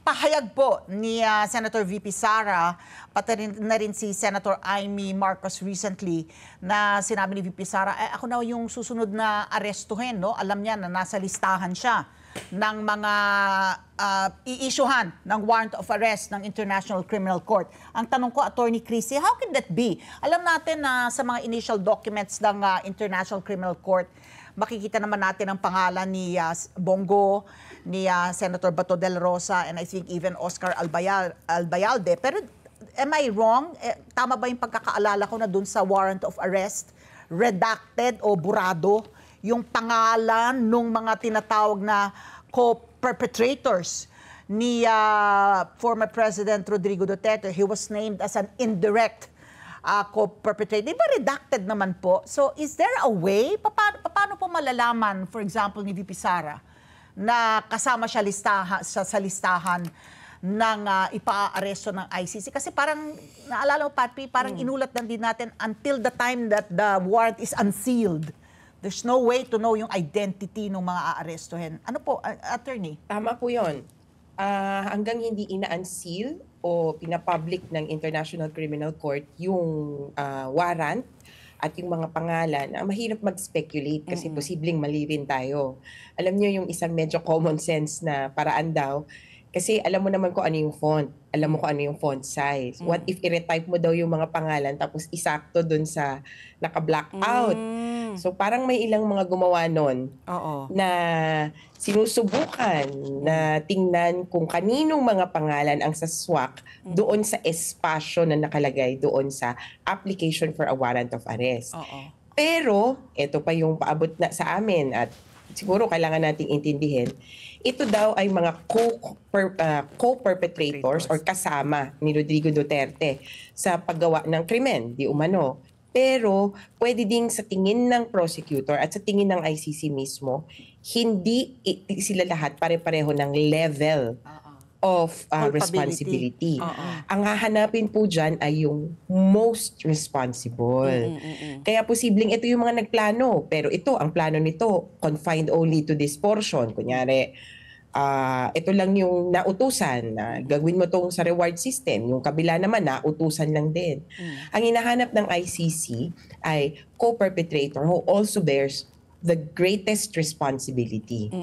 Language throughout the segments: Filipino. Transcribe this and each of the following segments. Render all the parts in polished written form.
pahayag po ni Senator VP Sara, pati na rin si Senator Amy Marcos recently, na sinabi ni VP Sara, ako na yung susunod na arestuhin, no? Alam niya na nasa listahan siya ng mga i-issuehan ng warrant of arrest ng International Criminal Court. Ang tanong ko, Attorney Chrissy, how can that be? Alam natin na sa mga initial documents ng International Criminal Court, makikita naman natin ang pangalan ni Bongo, ni Senator Bato de la Rosa, and I think even Oscar Albayalde. Pero am I wrong? Tama ba yung pagkakaalala ko na dun sa warrant of arrest, redacted o burado yung pangalan ng mga tinatawag na co-perpetrators ni former President Rodrigo Duterte? He was named as an indirect co-perpetrator. Di ba redacted naman po? So is there a way? Paano po malalaman, for example, ni VP Sara, na kasama siya sa listahan ng ipaaresto ng ICC? Kasi parang, naalala mo, Patpi, parang inulat lang din natin until the time that the warrant is unsealed. There's no way to know yung identity ng mga aarestohin. Ano po, Attorney? Tama po yun. Hanggang hindi ina-unseal o pinapublic ng International Criminal Court yung warrant at yung mga pangalan, mahirap mag-speculate kasi posibleng mali rin tayo. Alam niyo yung isang medyo common sense na paraan daw, kasi alam mo naman kung ano yung font, alam mo kung ano yung font size. What if i-retype mo daw yung mga pangalan tapos isakto dun sa naka-black out? So parang may ilang mga gumawa nun na sinusubukan na tingnan kung kaninong mga pangalan ang saswak doon sa espasyo na nakalagay doon sa application for a warrant of arrest. Pero, ito pa yung paabot na sa amin at siguro kailangan nating intindihin, ito daw ay mga co-perpetrators or kasama ni Rodrigo Duterte sa paggawa ng krimen, di umano. Pero pwede ding sa tingin ng prosecutor at sa tingin ng ICC mismo, hindi sila lahat pare-pareho ng level of responsibility. Ang hahanapin po dyan ay yung most responsible. Kaya posibleng ito yung mga nagplano, pero ito, ang plano nito, confined only to this portion. Kunyari, ito lang yung nautusan na gagawin mo tong sa reward system. Yung kabila naman, nautusan lang din. Ang hinahanap ng ICC ay co-perpetrator who also bears the greatest responsibility.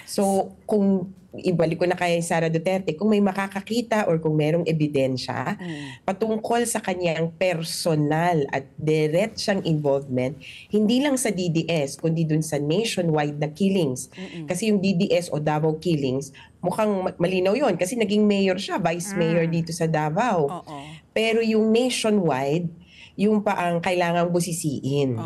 So, kung ibalik ko na kay Sara Duterte, kung may makakakita or kung merong ebidensya patungkol sa kanyang personal at diretsang involvement, hindi lang sa DDS, kundi dun sa nationwide na killings. Kasi yung DDS o Davao killings, mukhang malinaw yon kasi naging mayor siya, vice mayor dito sa Davao. Pero yung nationwide, yung pa ang kailangang busisiin.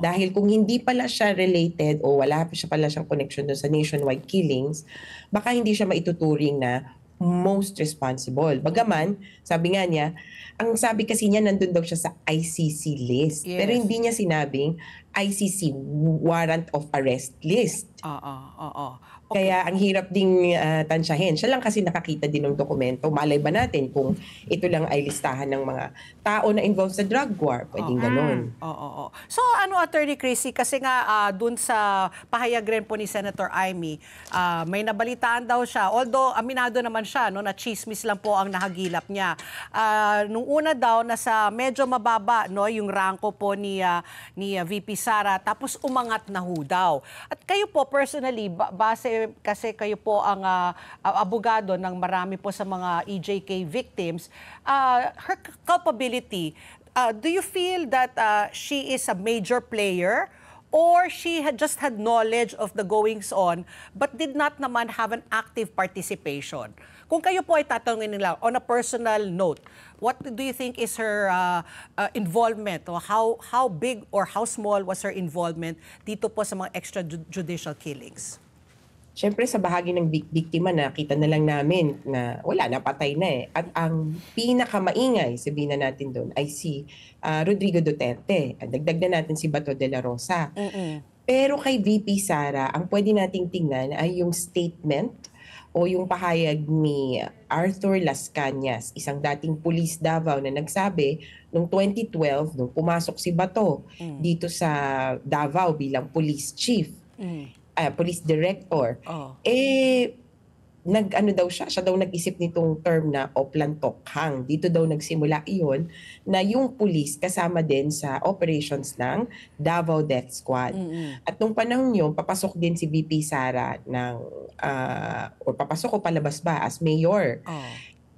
Dahil kung hindi pala siya related o wala pa siya pala siyang connection doon sa nationwide killings, baka hindi siya maituturing na most responsible. Bagaman, sabi nga niya, ang sabi kasi niya nandun daw siya sa ICC list. Pero hindi niya sinabing ICC warrant of arrest list. Kaya ang hirap ding tansyahin. Siya lang kasi nakakita din ng dokumento. Malay ba natin kung ito lang ay listahan ng mga tao na involved sa drug war? Pwedeng ganon. So Attorney Chrissy, kasi nga dun sa pahayag rin po ni Senator Amy, may nabalitaan daw siya. Although aminado naman siya, no, na chismis lang po ang nahagilap niya. Nung una daw, nasa medyo mababa, no, yung ranko po ni VP Sara, tapos umangat na ho daw. At kayo po personally, base kasi kayo po ang abogado ng marami po sa mga EJK victims, her culpability, do you feel that she is a major player or she just had knowledge of the goings on but did not naman have an active participation? Kung kayo po ay tatanungin nila on a personal note, what do you think is her involvement? O how big or how small was her involvement dito po sa mga extrajudicial killings? Siyempre sa bahagi ng biktima, nakita na lang namin na wala, napatay na eh. At ang pinakamaingay, sabihin na natin doon, ay si Rodrigo Duterte. At dagdag na natin si Bato de la Rosa. Pero kay VP Sara, ang pwede nating tingnan ay yung statement o yung pahayag ni Arthur Las Cañas, isang dating pulis Davao na nagsabi noong 2012, nung pumasok si Bato dito sa Davao bilang police chief, police director, nag-ano daw siya daw nag-isip nitong term na Oplantokhang. Dito daw nagsimula iyon na yung pulis kasama din sa operations ng Davao Death Squad. At nung panahon yun, papasok din si VP Sara o papasok o palabas ba as mayor. Oh.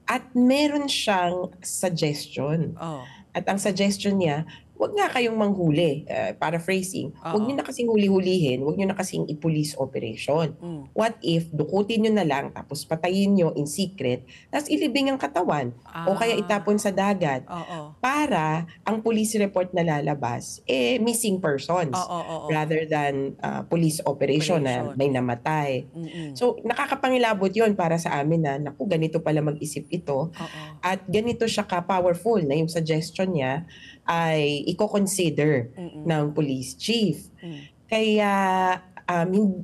At meron siyang suggestion. Oh. At ang suggestion niya, wag nga kayong manghuli, paraphrasing, wag niyo na kasing huli-hulihin, wag niyo na kasing i-police operation. What if dukutin niyo na lang tapos patayin niyo in secret, tapos ilibing ang katawan o kaya itapon sa dagat para ang police report na lalabas missing persons rather than police operation na may namatay. So nakakapangilabot 'yon para sa amin na naku, ganito pala mag-isip ito at ganito siya ka-powerful na yung suggestion niya ay i-consider ng police chief. Kaya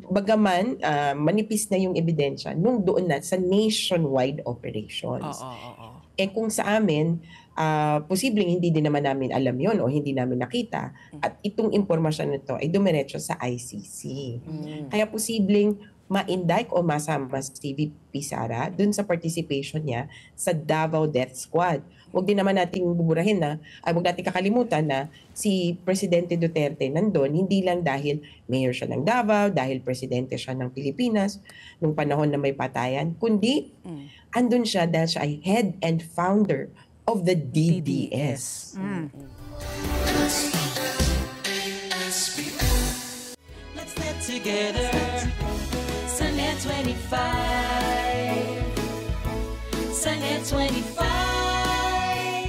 bagaman manipis na yung ebidensya nung doon na sa nationwide operations. Kung sa amin, posibleng hindi din naman namin alam yon o hindi namin nakita at itong impormasyon nito ay dumiretso sa ICC. Kaya posibleng ma-indict o masama si VP Sara dun sa participation niya sa Davao Death Squad. Huwag din naman nating buburahin huwag nating kakalimutan na si Presidente Duterte nandun, hindi lang dahil mayor siya ng Davao, dahil presidente siya ng Pilipinas nung panahon na may patayan, kundi andun siya dahil siya ay head and founder of the DDS. Let's get together. Sunday 25. Sunday 25.